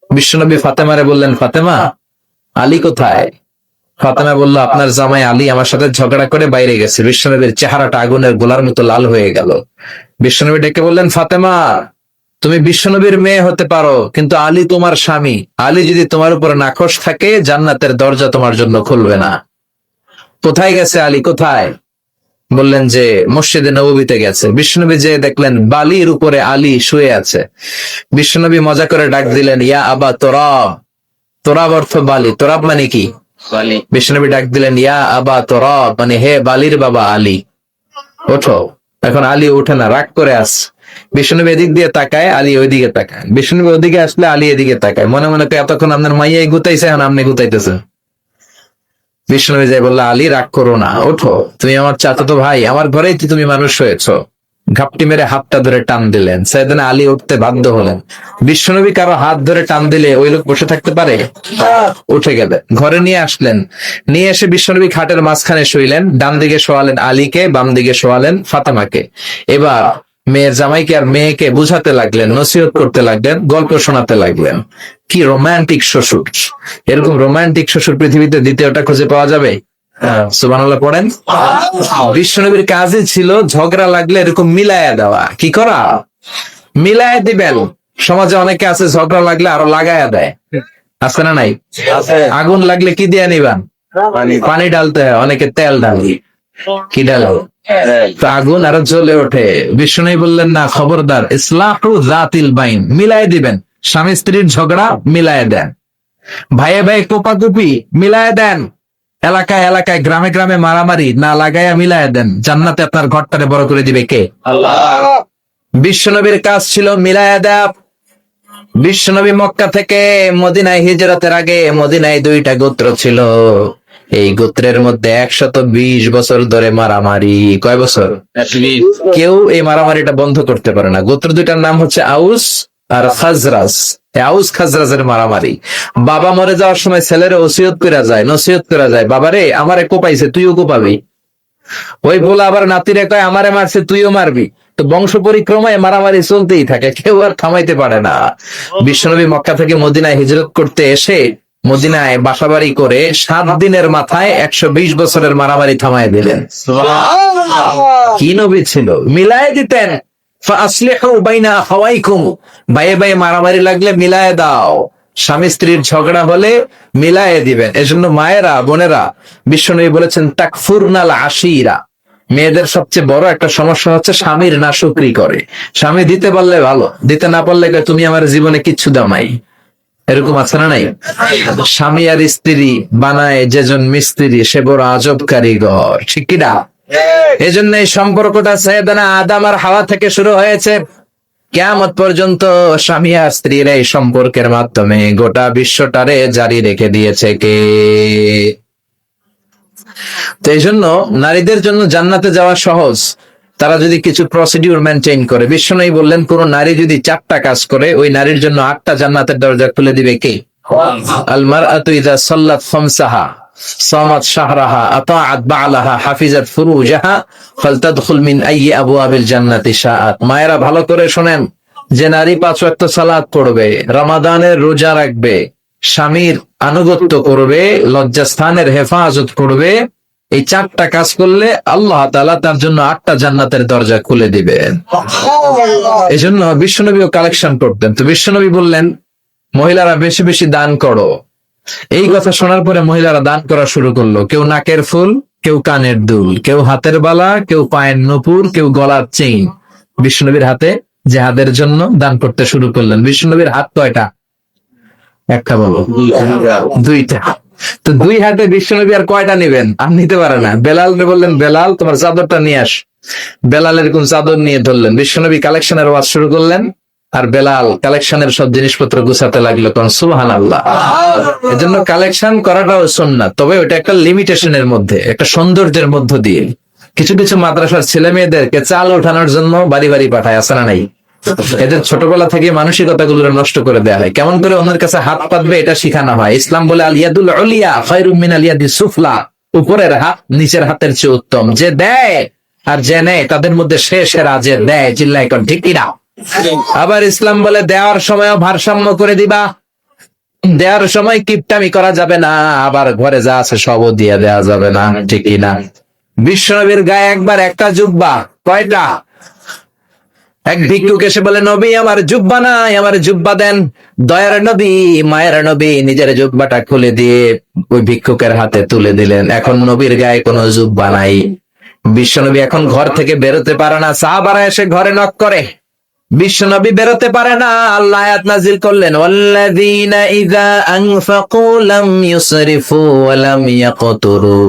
বিশ্বনবী ফাতেমারে বললেন, ফাতেমা, আলী কোথায়? ফাতেমা বলল, আপনার জামাই আলী আমার সাথে ঝগড়া করে বাইরে গেছে। বিশ্বনবীর চেহারাটা আগুনের গোলার মতো লাল হয়ে গেল। বিশ্বনবী ডেকে বললেন, ফাতেমা, তুমি বিশ্বনবীর মেয়ে হতে পারো, কিন্তু আলী তোমার স্বামী। আলী যদি তোমার উপর নাখোশ থাকে, জান্নাতের দরজা তোমার জন্য খুলবে না। কোথায় গেছে আলী, কোথায়? বললেন যে মসজিদে নববীতে গেছে। বিশ্বনবী যে দেখলেন বালির উপরে আলী শুয়ে আছে। বিশ্বনবী মজা করে ডাক দিলেন, ইয়া আবা তোরাব। তোরাব অর্থ বালি, তোরাব মানে কি? বিশ্বনবী ডাক দিলেন, ইয়া আবা তোরাব, মানে হে বালির বাবা আলী, ওঠো। এখন আলী ওঠে না, রাগ করে আস। বিশ্বনবী এদিক দিয়ে তাকায়, আলী ওইদিকে তাকায়। বিশ্বনবী ওদিকে আসলে আলী এদিকে তাকায়, মনে মনে করে এতক্ষণ আপনার মাইয়াই গুতাইছে, এখন আপনি গুতাইতেছেন। বিষ্ণু যাই বললো, আলী রাগ করো না, ওঠো, তুমি আমার চাচাতো ভাই, আমার ঘরেই তো তুমি মানুষ হয়েছো। ঘাপটি মেরে হাতটা ধরে টান দিলেন। সাইয়েদনা আলী উঠতে বাধ্য হলেন। বিশ্বনবী কারো হাত ধরে টান দিলে ওই লোক বসে থাকতে পারে? উঠে গেলে ঘরে নিয়ে আসলেন। নিয়ে এসে বিশ্বনবী খাটের মাঝখানে শুইলেন। ডান দিকে শোয়ালেন আলীকে, বাম দিকে শোয়ালেন ফাতেমাকে। এবার মেয়ের জামাইকে আর মেয়েকে বুঝাতে লাগলেন, নসিহত করতে লাগলেন, গল্প শোনাতে লাগলেন। কি রোমান্টিক শ্বশুর! এরকম রোমান্টিক শ্বশুর পৃথিবীতে দ্বিতীয়টা খুঁজে পাওয়া যাবে? সুবহানাল্লাহ পড়েন। বিশ্বনবীর কাজই ছিল ঝগড়া লাগলে এরকম মিলায়া দেওয়া। কি করা? মিলায়া দিবেন। সমাজে অনেকে আছে ঝগড়া লাগলে আরো লাগায়া দেয়, আছে না নাই? আগুন লাগলে কি দিয়ে নিবান? পানি ডালতে হয়, অনেকে তেল ডালি। কি ডালো? তো আগুন আরো জ্বলে ওঠে। বিষ্ণু বললেন, না, খবরদার, ইসলাহু যাতিল বাইন, মিলাই দিবেন। স্বামী স্ত্রীর ঝগড়া মিলায় দেন, ভাইয়ে ভাই কোপাকুপি মিলায় দেন, এলাকায় এলাকায় গ্রামে গ্রামে মারামারি না লাগাইয়া মিলায় দেন। জান্নাতে আপনার ঘরটারে বড় করে দিবে কে? আল্লাহ। বিশ্বনবীর কাজ ছিল মিলায়া দেয়া। বিশ্বনবী মক্কা থেকে মদিনায় হিজরতের আগে মদিনায় 2টা গোত্র ছিল। এই গোত্রের মধ্যে 120 বছর ধরে মারামারি। কয় বছর? কেউ এই মারামারিটা বন্ধ করতে পারে না। গোত্র 2টার নাম হচ্ছে আউস আর খাজরাজ। আউস খাজরাজের মারামারি। বাবা মরে যাওয়ার সময় ছেলের ওসিয়ত করে যায়, নসিহত করে যায়, বাবারে আমারে কোপাইছে, তুইও কোপাবি। ওই বলে আবার নাতিরে কয়, আমারে মারছে, তুইও মারবি। তো বংশ পরিক্রমায় মারামারি চলতেই থাকে, কেউ আর থামাইতে পারে না। বিশ্বনবী মক্কা থেকে মদিনায় হিজরত করতে এসে মদিনায় বাসাবাড়ি করে 7 দিনের মাথায় 120 বছরের মারামারি থামাই দিলেন। কি নবী ছিল! মিলায় দিতেন। ফাসলিহু বাইনা আখাওয়াইকুম, ভাইয়ে ভাইয়ে মারামারি লাগলে মিলায় দাও। স্বামী স্ত্রীর ঝগড়া হলে মিলায়ে দিবেন। এজন্য মায়েরা, বোনেরা, বিশ্বনবী বলেছেন, তাকফুরনাল আশিরা, মেয়েদের সবচেয়ে বড় একটা সমস্যা হচ্ছে স্বামীর নাশুকরি করে। স্বামী দিতে পারলে ভালো, দিতে না পারলে তুমি আমার জীবনে কিচ্ছু দাও নাই। এরকম আছে না নাই? স্বামী আর স্ত্রী বানায় যেজন মিস্ত্রি, সে বড় আজব কারিগর। ঠিক কিনা? এজন্য এই সম্পর্কটা সাইয়েদনা আদম আর হাওয়া থেকে শুরু হয়েছে। কিয়ামত পর্যন্ত স্বামী আর স্ত্রীর এই সম্পর্কের মাধ্যমে গোটা বিশ্বটারে জারি রেখে দিয়েছে কে? তো এই জন্য নারীদের জন্য জান্নাতে যাওয়া সহজ, তারা যদি কিছু প্রসিডিউর মেনটেন করে। বিশ্বনবী বললেন, কোন নারী যদি 4টা কাজ করে, ওই নারীর জন্য 8টা জান্নাতের দরজা খুলে দিবে কে? আল মারআতু ইযা সাল্লাত খামসাহা সামাত শাহরাহা আতাআত বা'লাহা হাফিজাত ফুরুজাহা ফালতাদখুল মিন আইয়ি আবওয়াবিল জান্নাতি শাআত। মায়েরা ভালো করে শুনেন, যে নারী 5 ওয়াক্ত সালাত পড়বে, রমাদানের রোজা রাখবে, স্বামীর আনুগত্য করবে, লজ্জাস্থানের হেফাজত করবে, এই 4টা কাজ করলে আল্লাহ তাআলা তার জন্য 8টা জান্নাতের দরজা খুলে দিবেন। এই জন্য বিশ্বনবীও কালেকশন করতেন। তো বিশ্বনবী বললেন, মহিলারা বেশি বেশি দান করো। এই কথা শোনার পরে মহিলারা দান করা শুরু করলো। কেউ নাকের ফুল, কেউ কানের দুল, কেউ হাতের বালা, কেউ পায়ের নূপুর, কেউ গলার চেইন বিশ্বনবীর হাতে জিহাদের জন্য দান করতে শুরু করলেন। বিশ্বনবীর হাত কয়টা? একটা বলো। 2টা। তো 2 হাতে বিশ্বনবী আর কয়টা নেবেন? আর নিতে পারে না। বেলাল বললেন, বেলাল তোমার চাদরটা নিয়ে আস। বেলাল এরকম চাদর নিয়ে ধরলেন। বিশ্বনবী কালেকশনের ওয়াজ শুরু করলেন, আর বেলাল কালেকশনের সব জিনিসপত্র গুছাতে লাগলো। কারণ সুবহানাল্লাহ। এজন্য কালেকশন করাটাও সুন্নাত, তবে ওটা একটা লিমিটেশনের মধ্যে, একটা সৌন্দর্যের মধ্য দিয়ে। কিছু কিছু মাদ্রাসার ছেলে মেয়েদেরকে চাল ওঠানোর জন্য বাড়ি বাড়ি পাঠায়, আছে না নাই? এদের ছোটবেলা থেকে মানসিকতা গুলো নষ্ট করে দেওয়া হয়। কেমন করে অন্যের কাছে হাত পাতবে এটা শিখানো হয়। ইসলাম বলে আল ইয়াদুল উলিয়া খায়রুম মিনাল ইয়াদিস সুফলা, উপরের হাত নিচের হাতের চেয়ে উত্তম। যে দেয় আর যে নেয় তাদের মধ্যে সেরা যে দেয়। চিল্লায় কোন ঠিক কিনা? আবার ইসলাম বলে দেওয়ার সময়ও ভারসাম্য করে দিবা। দেওয়ার সময় কিপটামি করা যাবে না, আবার ঘরে যা আছে সবও দিয়ে দেওয়া যাবে না, ঠিকই না? বিশ্বনবীর গায়ে একবার একটা জুব্বা, কয়টা? এক ভিক্ষুক এসে বলে, নবী আমার জুব্বা নাই, আমার জুব্বা দেন। দয়ার নবী, মায়ের নবী নিজের জুব্বাটা খুলে দিয়ে ওই ভিক্ষুকের হাতে তুলে দিলেন। এখন নবীর গায়ে কোনো জুব্বা নাই। বিশ্বনবী এখন ঘর থেকে বেরোতে পারে না, সাহাবারা এসে ঘরে নক করে, বিশ্বনবী বেরোতে পারে না। আল্লাহ আয়াত নাযিল করলেন, ওয়াল্লাযীনা ইযা আনফাকু লাম ইউসরিফু ওয়া লাম ইয়াকতুরু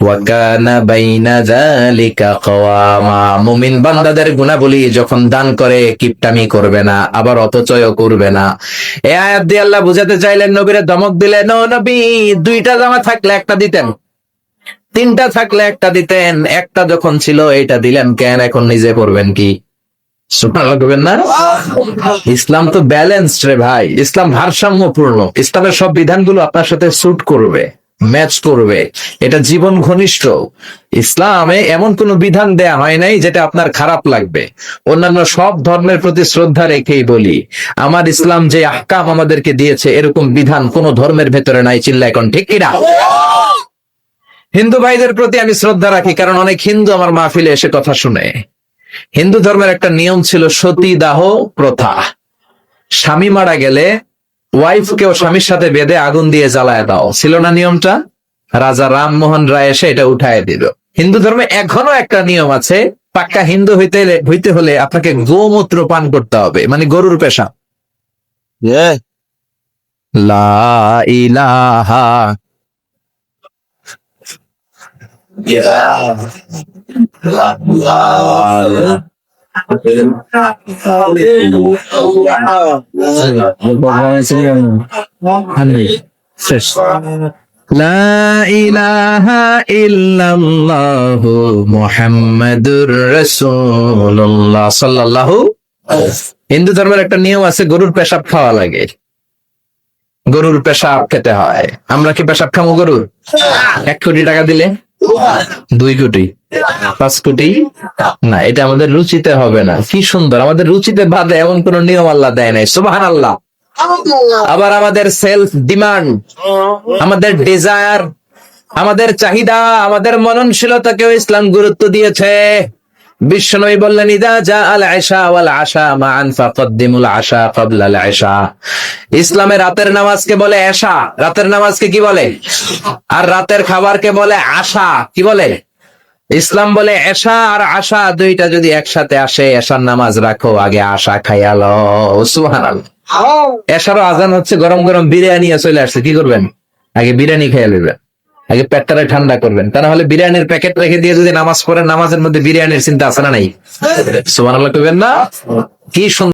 ওয়া কানা বাইনা যালিকা কাওয়ামা। মুমিন বান্দাদের গুণাবলী, যখন দান করে কিপটামি করবে না, আবার অপচয়ও করবে না। এই আয়াত দিয়ে আল্লাহ বুঝাতে চাইলেন, নবীরে ধমক দিলেন, ও নবী, দুইটা জামা থাকলে একটা দিতেন, তিনটা থাকলে একটা দিতেন, একটা যখন ছিল এটা দিলেন কেন? এখন নিজে করবেন কি? সুবহানাল্লাহ করবেন না? ইসলাম তো ব্যালেন্সড রে ভাই, ইসলাম ভারসাম্যপূর্ণ। ইসলামের সব বিধানগুলো আপনার সাথে স্যুট করবে, ম্যাচ করবে, এটা জীবন ঘনিষ্ঠ। ইসলামে এমন কোন বিধান দেয়া হয় নাই যেটা আপনার খারাপ লাগবে। অন্যান্য সব ধর্মের প্রতি শ্রদ্ধা রেখেই বলি, আমার ইসলাম যে আহকাম আমাদেরকে দিয়েছে, এরকম বিধান কোন ধর্মের ভেতরে নাই। চিল্লা এখন ঠিক কিনা? হিন্দু ভাইদের প্রতি আমি শ্রদ্ধা রাখি, কারণ অনেক হিন্দু আমার মাহফিলে এসে কথা শুনে। হিন্দু ধর্মের একটা নিয়ম ছিল সতীদাহ প্রথা। স্বামী মারা গেলে ওয়াইফকেও স্বামীর সাথে বেঁধে আগুন দিয়ে জ্বালায় দাও, ছিল না নিয়মটা? রাজা রামমোহন রায় এসে এটা উঠায় দিল। হিন্দু ধর্মে এখনো একটা নিয়ম আছে, পাক্কা হিন্দু হইতে হলে আপনাকে গোমূত্র পান করতে হবে, মানে গরুর পেশাব। লা ইলাহা লা ইলাহা ইল্লাল্লাহু মুহাম্মাদুর রাসূলুল্লাহ সাল্লাল্লাহু। হিন্দু ধর্মের একটা নিয়ম আছে, গরুর পেশাব খাওয়া লাগে, গরুর পেশাব খেতে হয়। আমরা কি পেশাব খামো গরুর? 1 কোটি টাকা দিলে? 2 কোটি? 5 কোটি? না, এটা আমাদের রুচিতে হবে না। কি সুন্দর, আমাদের রুচিতে বাদে এমন কোন নিয়ম আল্লাহ দেয় নাই। সুবহানাল্লাহ। আবার আমাদের সেলফ ডিমান্ড, আমাদের ডিজায়ার, আমাদের চাহিদা, আমাদের মননশীলতাকেও ইসলাম গুরুত্ব দিয়েছে। বিশ্বনবী বললেন, ইদা জা আল ইশা ওয়াল আশা মাআন ফাকদ্দিমুল আশা ক্বাবলা আল ইশা। ইসলামে রাতের নামাজকে বলে এশা, রাতের নামাজকে কি বলে? আর রাতের খাবারকে বলে আশা, কি বলে? ইসলাম বলে এশা আর আশা দুইটা যদি একসাথে আসে, এশার নামাজ রাখো, আগে আশা খাইয়া লও। সুবহানাল্লাহ। এশারও আজান হচ্ছে, গরম গরম বিরিয়ানি চলে আসছে, কি করবেন? আগে বিরিয়ানি খেয়ে নেবেন, আগে পেটটারে ঠান্ডা করবেন। তা না হলে বিরিয়ানির প্যাকেট রেখে দিয়ে যদি নামাজ পড়েন, নামাজের মধ্যে বিরিয়ানির চিন্তা আছে না নাই? সুবহানাল্লাহ কইবেন না? কি সুন্দর